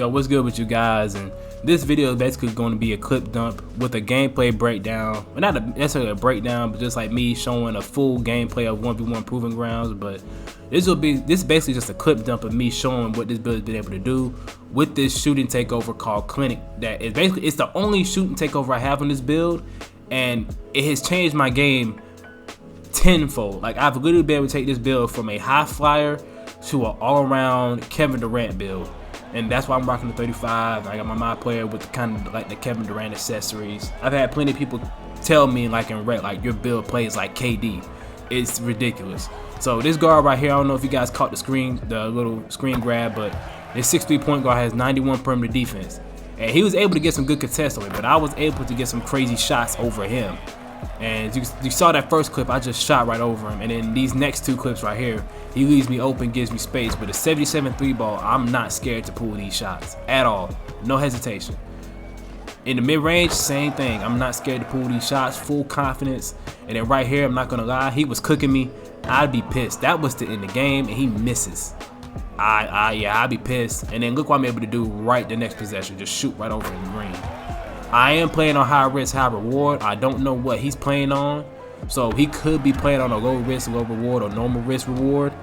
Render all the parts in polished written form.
Yo, what's good with you guys? And this video is basically going to be a clip dump with a gameplay breakdown. Well, not necessarily a breakdown, but just like me showing a full gameplay of 1v1 Proving Grounds. But this is basically just a clip dump of me showing what this build has been able to do with this shooting takeover called Clinic. That is basically, it's the only shooting takeover I have on this build, and it has changed my game tenfold. Like, I've literally been able to take this build from a high flyer to an all-around Kevin Durant build. And that's why I'm rocking the 35. I got my mod player with the kind of like the Kevin Durant accessories. I've had plenty of people tell me like in Reddit, like your build plays like KD. It's ridiculous. So this guard right here, I don't know if you guys caught the little screen grab, but this 6'3" point guard has 91 perimeter defense. And he was able to get some good contests on it, but I was able to get some crazy shots over him. And you saw that first clip, I just shot right over him. And then these next two clips right here, he leaves me open, gives me space. With a 77 3-ball, I'm not scared to pull these shots at all. No hesitation. In the mid-range, same thing. I'm not scared to pull these shots, full confidence. And then right here, I'm not gonna lie, he was cooking me. I'd be pissed. That was to end the game, and he misses. Yeah, I'd be pissed. And then look what I'm able to do right the next possession. Just shoot right over in the green. I am playing on high risk, high reward. I don't know what he's playing on. So he could be playing on a low risk, low reward, or normal risk reward.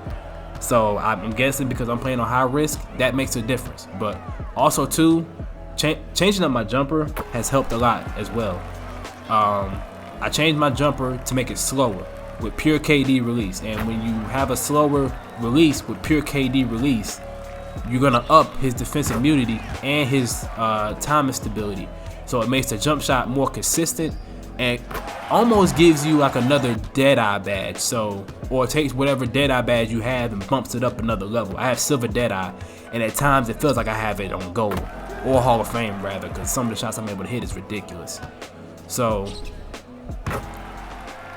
So I'm guessing because I'm playing on high risk, that makes a difference. But also too, changing up my jumper has helped a lot as well. I changed my jumper to make it slower with pure KD release. And when you have a slower release with pure KD release, you're gonna up his defensive immunity and his timing stability. So it makes the jump shot more consistent and almost gives you like another Deadeye badge. So, or it takes whatever Deadeye badge you have and bumps it up another level. I have Silver Deadeye, and at times it feels like I have it on Gold, or Hall of Fame rather, because some of the shots I'm able to hit is ridiculous. So,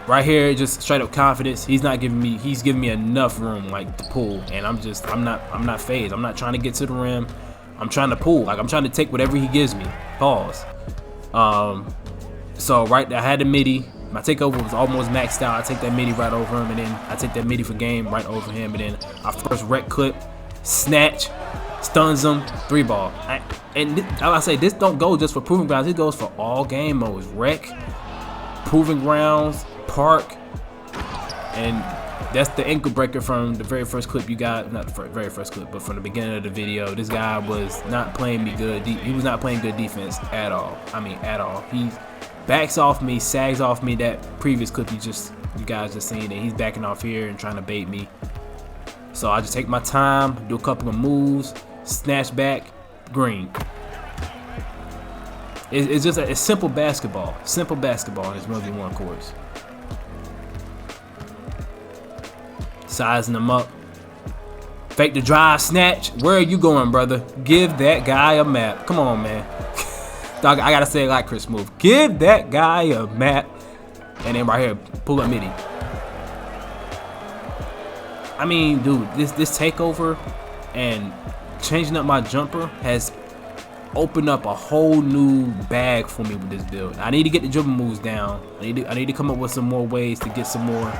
right here, just straight up confidence. He's giving me enough room like to pull, and I'm not phased. I'm not trying to get to the rim. I'm trying to pull, like I'm trying to take whatever he gives me. Pause. So right, I had the midi. My takeover was almost maxed out. I take that midi right over him, and then I take that midi for game right over him, and then I first rec clip, snatch, stuns him, 3-ball. I say this don't go just for Proving Grounds. It goes for all game modes: rec, Proving Grounds, park, and that's the ankle breaker from the very first clip you got. Not the very first clip, but from the beginning of the video. This guy was not playing me good. He was not playing good defense at all. I mean, at all. He backs off me, sags off me. That previous clip you guys just seen, and he's backing off here and trying to bait me. So I just take my time, do a couple of moves, snatch back, green. It's just a simple basketball. Simple basketball in this 1v1 course. Sizing them up. Fake the drive, snatch. Where are you going, brother? Give that guy a map. Come on, man. Dog, I gotta say it like Chris Move. Give that guy a map. And then right here, pull up midi. I mean, dude, this takeover and changing up my jumper has opened up a whole new bag for me with this build. I need to get the dribble moves down. I need to come up with some more ways to get some more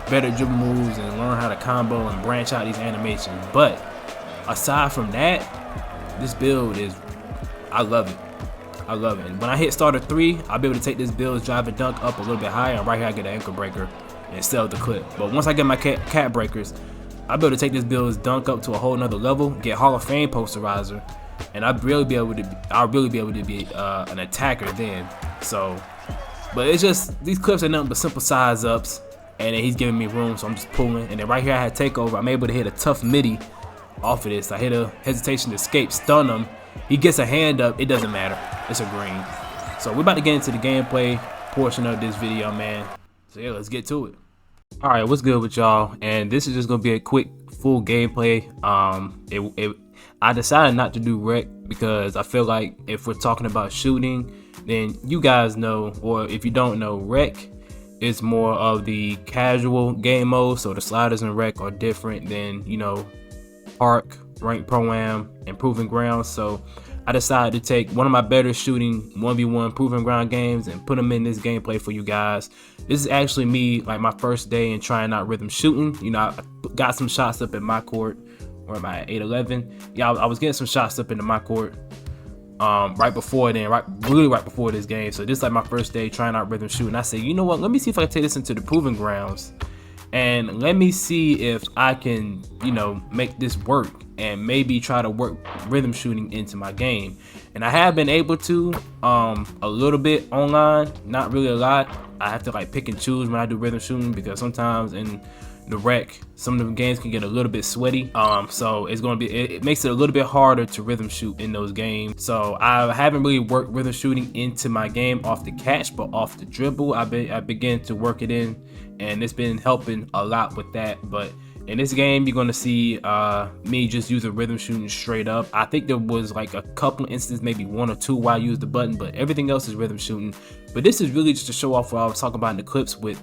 better dribble moves and learn how to combo and branch out these animations. But aside from that, this build is, I love it. I love it. And when I hit starter 3, I'll be able to take this build's drive and dunk up a little bit higher, and right here I get an ankle breaker and sell the clip. But once I get my cat breakers, I'll be able to take this build's dunk up to a whole nother level, get Hall of Fame posterizer, and I'll really be able to be an attacker then. So, but it's just, these clips are nothing but simple size ups. And then he's giving me room, so I'm just pulling. And then right here I had takeover. I'm able to hit a tough midi off of this. I hit a hesitation to escape, stun him. He gets a hand up. It doesn't matter. It's a green. So we're about to get into the gameplay portion of this video, man. So yeah, let's get to it. All right, what's good with y'all? And this is just gonna be a quick full gameplay. I decided not to do rec because I feel like if we're talking about shooting, then you guys know, or if you don't know, rec, it's more of the casual game mode, so the sliders and rec are different than, you know, park, rank pro-am, and Proving Grounds. So I decided to take one of my better shooting 1v1 Proving Ground games and put them in this gameplay for you guys. This is actually me, like my first day in trying out rhythm shooting. You know, I got some shots up in my court Where am I at? 8-11. Yeah, I was getting some shots up into my court right before then, really right before this game. So this is like my first day trying out rhythm shooting. I said, you know what? Let me see if I can take this into the proving grounds, and let me see if I can, you know, make this work and maybe try to work rhythm shooting into my game. And I have been able to a little bit online, not really a lot. I have to like pick and choose when I do rhythm shooting, because sometimes in the rec, some of the games can get a little bit sweaty. So it's gonna be, it makes it a little bit harder to rhythm shoot in those games. So I haven't really worked rhythm shooting into my game off the catch, but off the dribble, I began to work it in, and it's been helping a lot with that. But in this game, you're gonna see me just using rhythm shooting straight up. I think there was like a couple instances, maybe 1 or 2 where I used the button, but everything else is rhythm shooting. But this is really just to show off what I was talking about in the clips with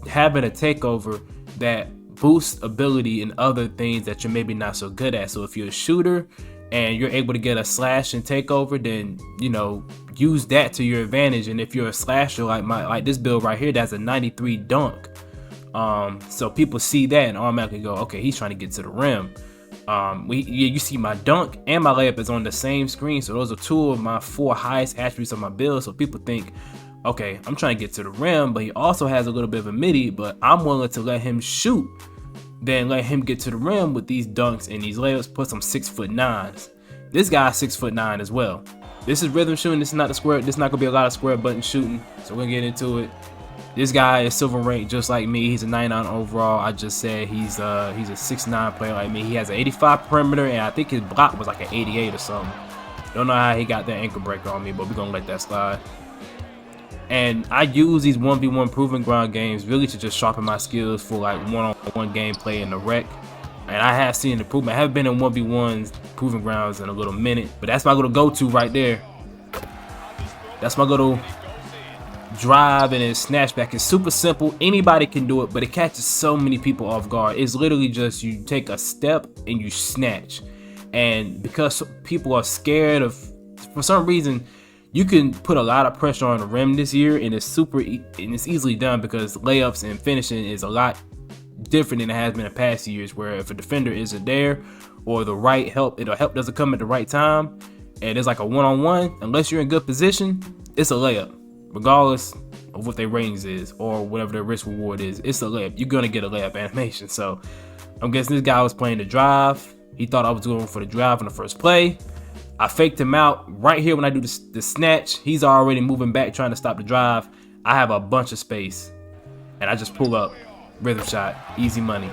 having a takeover that boosts ability in other things that you're maybe not so good at. So if you're a shooter and you're able to get a slash and takeover, then, you know, use that to your advantage. And if you're a slasher like this build right here, that's a 93 dunk. So people see that and automatically go, okay, he's trying to get to the rim. You see my dunk and my layup is on the same screen. So those are 2 of my 4 highest attributes of my build. So people think, okay, I'm trying to get to the rim, but he also has a little bit of a midi, but I'm willing to let him shoot, then let him get to the rim with these dunks and these layups, plus I'm 6'9". This guy's 6'9" as well. This is rhythm shooting. This is not the square. This is not gonna be a lot of square button shooting. So we're gonna get into it. This guy is silver ranked just like me. He's a 99 overall. I just said he's a 6'9" player like me. He has an 85 perimeter, and I think his block was like an 88 or something. Don't know how he got that ankle breaker on me, but we're gonna let that slide. And I use these 1v1 proving ground games really to just sharpen my skills for like one-on-one gameplay in the rec. And I have seen improvement. I haven't been in 1v1s proving grounds in a little minute, but that's my little go-to right there. That's my little drive, and then snatchback. It's super simple. Anybody can do it, but it catches so many people off guard. It's literally just you take a step and you snatch. And because people are scared of, for some reason, you can put a lot of pressure on the rim this year, and it's it's easily done because layups and finishing is a lot different than it has been in past years, where if a defender isn't there or the right help doesn't come at the right time, and it's like a one-on-one, unless you're in good position, it's a layup, regardless of what their ratings is or whatever their risk reward is. It's a layup. You're gonna get a layup animation. So I'm guessing this guy was playing the drive. He thought I was going for the drive on the first play. I faked him out right here when I do the snatch. He's already moving back trying to stop the drive. I have a bunch of space, and I just pull up, rhythm shot, easy money.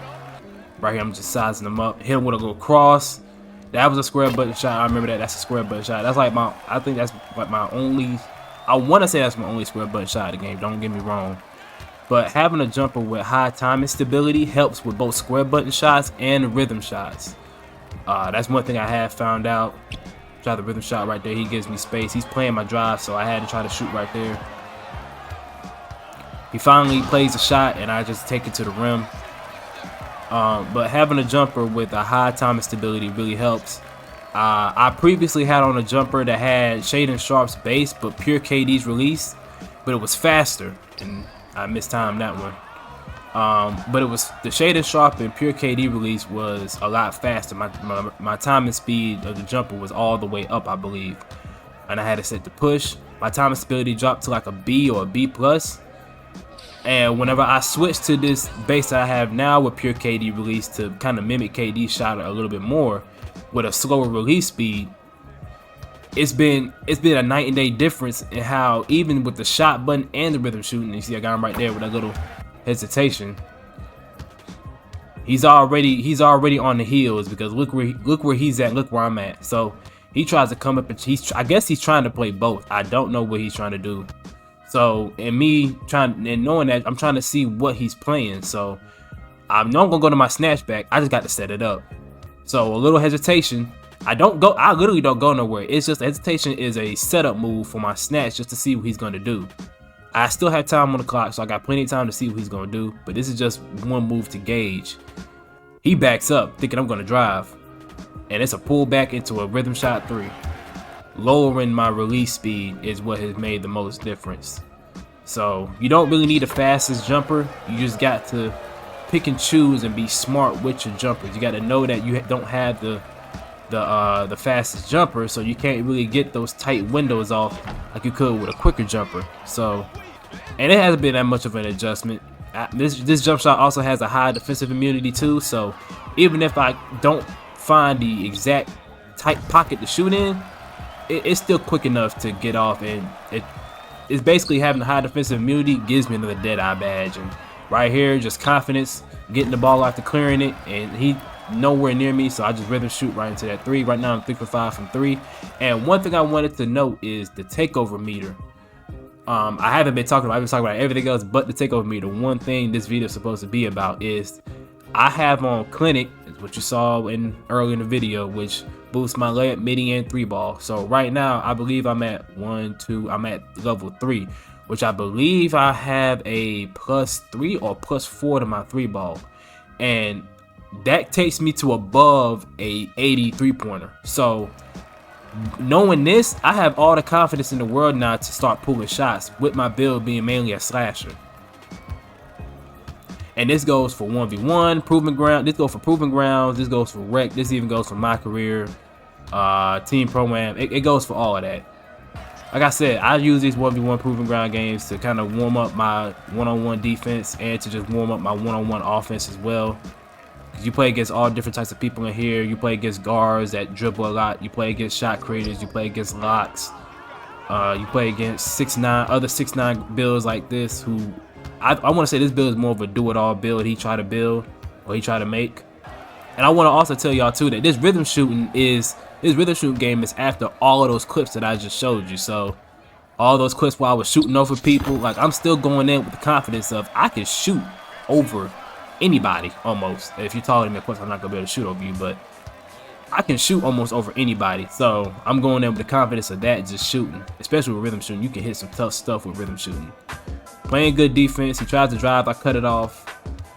Right here, I'm just sizing him up, hit him with a little cross. That was a square button shot. I remember that. That's a square button shot. That's like I think that's like my only, I want to say that's my only square button shot of the game. Don't get me wrong. But having a jumper with high timing stability helps with both square button shots and rhythm shots. That's one thing I have found out. Try the rhythm shot right there. He gives me space. He's playing my drive, so I had to try to shoot right there. He finally plays a shot, and I just take it to the rim. But having a jumper with a high timing stability really helps. I previously had on a jumper that had Shaden Sharp's base, but pure KD's release, but it was faster, and I mistimed that one. But it was the Shaden Sharp and pure KD release was a lot faster. My time and speed of the jumper was all the way up, I believe, and I had to set the push. My time and stability dropped to like a B or a B plus. And whenever I switched to this base that I have now with pure KD release to kind of mimic KD's shot a little bit more with a slower release speed, it's been a night and day difference in how, even with the shot button and the rhythm shooting, you see I got him right there with that little hesitation. He's already on the heels, because look where he's at, look where I'm at. So he tries to come up, and I guess he's trying to play both. I don't know what he's trying to do. So, and me knowing that, I'm trying to see what he's playing. So I know I'm gonna go to my snatchback. I just got to set it up. So a little hesitation. I literally don't go nowhere. It's just hesitation is a setup move for my snatch, just to see what he's gonna do. I still have time on the clock, so I got plenty of time to see what he's gonna do. But this is just one move to gauge. He backs up, thinking I'm gonna drive, and it's a pull back into a rhythm shot 3. Lowering my release speed is what has made the most difference. So you don't really need the fastest jumper. You just got to pick and choose and be smart with your jumpers. You got to know that you don't have the fastest jumper, so you can't really get those tight windows off like you could with a quicker jumper. So, and it hasn't been that much of an adjustment. This jump shot also has a high defensive immunity too, so even if I don't find the exact tight pocket to shoot in, it's still quick enough to get off, and it's basically having a high defensive immunity gives me another Deadeye badge. And right here, just confidence, getting the ball after clearing it, and he nowhere near me, so I just rhythm shoot right into that 3. Right now I'm 3 for 5 from 3. And one thing I wanted to note is the takeover meter. I haven't been talking about, I've been talking about everything else but the takeover meter. One thing this video is supposed to be about is I have on Clinic, what you saw earlier in the video, which boosts my layup, midi, and 3 ball. So right now I believe I'm at I'm at level 3, which I believe I have a +3 or +4 to my 3 ball, and that takes me to above a 80 3-pointer. So knowing this, I have all the confidence in the world now to start pulling shots with my build being mainly a slasher. And this goes for 1v1, proving ground. This goes for proving grounds. This goes for rec. This even goes for my career, team pro-am. It goes for all of that. Like I said, I use these 1v1 proving ground games to kind of warm up my one-on-one defense and to just warm up my one-on-one offense as well. You play against all different types of people in here. You play against guards that dribble a lot. You play against shot creators. You play against locks. You play against 6'9", other 6'9" builds like this. Who I want to say this build is more of a do-it-all build. He tried to build or he tried to make. And I want to also tell y'all too that this rhythm shooting game is after all of those clips that I just showed you. So all those clips while I was shooting over people, like I'm still going in with the confidence of I can shoot over anybody almost. If you're taller than me, of course I'm not gonna be able to shoot over you, but I can shoot almost over anybody. So I'm going in with the confidence of that, just shooting. Especially with rhythm shooting, you can hit some tough stuff with rhythm shooting. Playing good defense. He tries to drive, I cut it off.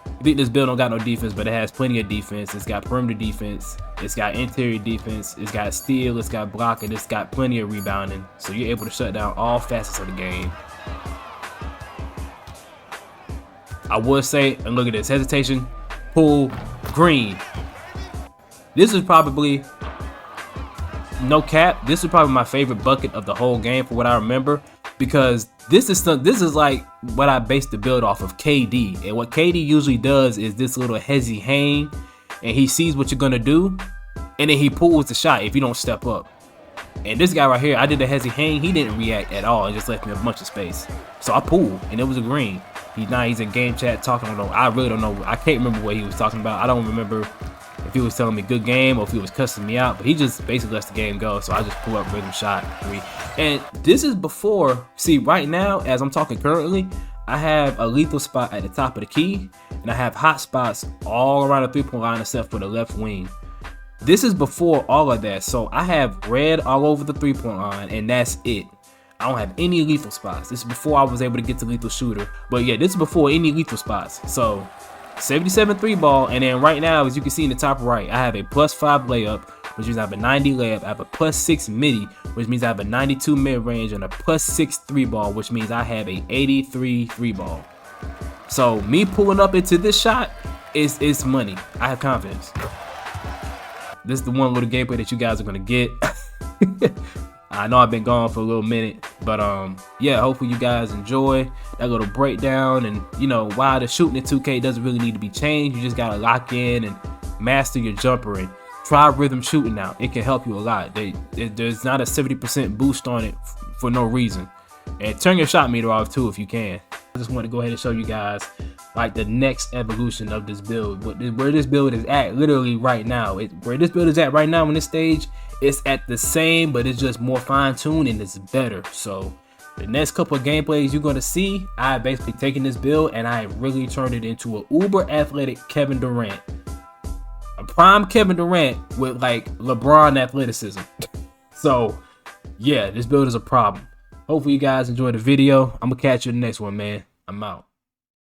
I think this build don't got no defense, but it has plenty of defense. It's got perimeter defense, it's got interior defense, it's got steal, it's got block, and it's got plenty of rebounding. So you're able to shut down all facets of the game. I would say, and look at this, hesitation, pull, green. This is probably, no cap, this is probably my favorite bucket of the whole game for what I remember, because this is like what I based the build off of KD. And what KD usually does is this little hezzy hang, and he sees what you're gonna do, and then he pulls the shot if you don't step up. And this guy right here, I did the hezzy hang, he didn't react at all and just left me a bunch of space. So I pulled, and it was a green. He's in game chat talking. I really don't know. I can't remember what he was talking about. I don't remember if he was telling me good game or if he was cussing me out. But he just basically lets the game go. So I just pull up rhythm shot 3. And this is before. See, right now, as I'm talking currently, I have a lethal spot at the top of the key, and I have hot spots all around the 3-point line except for the left wing. This is before all of that. So I have red all over the 3-point line, and that's it. I don't have any lethal spots. This is before I was able to get to lethal shooter. But yeah, this is before any lethal spots. So 77 3 ball, and then right now, as you can see in the top right, I have a +5 layup, which means I have a 90 layup. I have a +6 midi, which means I have a 92 mid range, and a +6 3 ball, which means I have a 83 3 ball. So me pulling up into this shot is money. I have confidence. This is the one little gameplay that you guys are gonna get. I know I've been gone for a little minute, but yeah, hopefully you guys enjoy that little breakdown. And you know, while the shooting in 2K doesn't really need to be changed, you just gotta lock in and master your jumper and try rhythm shooting out. It can help you a lot. There's not a 70% boost on it for no reason. And turn your shot meter off too if you can. I just want to go ahead and show you guys like the next evolution of this build, where this build is at literally right now. Where this build is at right now in this stage, it's at the same, but it's just more fine-tuned and it's better. So the next couple of gameplays you're going to see, I basically taken this build and I really turned it into an uber athletic Kevin Durant. A prime Kevin Durant with like LeBron athleticism. So yeah, this build is a problem. Hopefully you guys enjoyed the video. I'm gonna catch you in the next one, man. I'm out.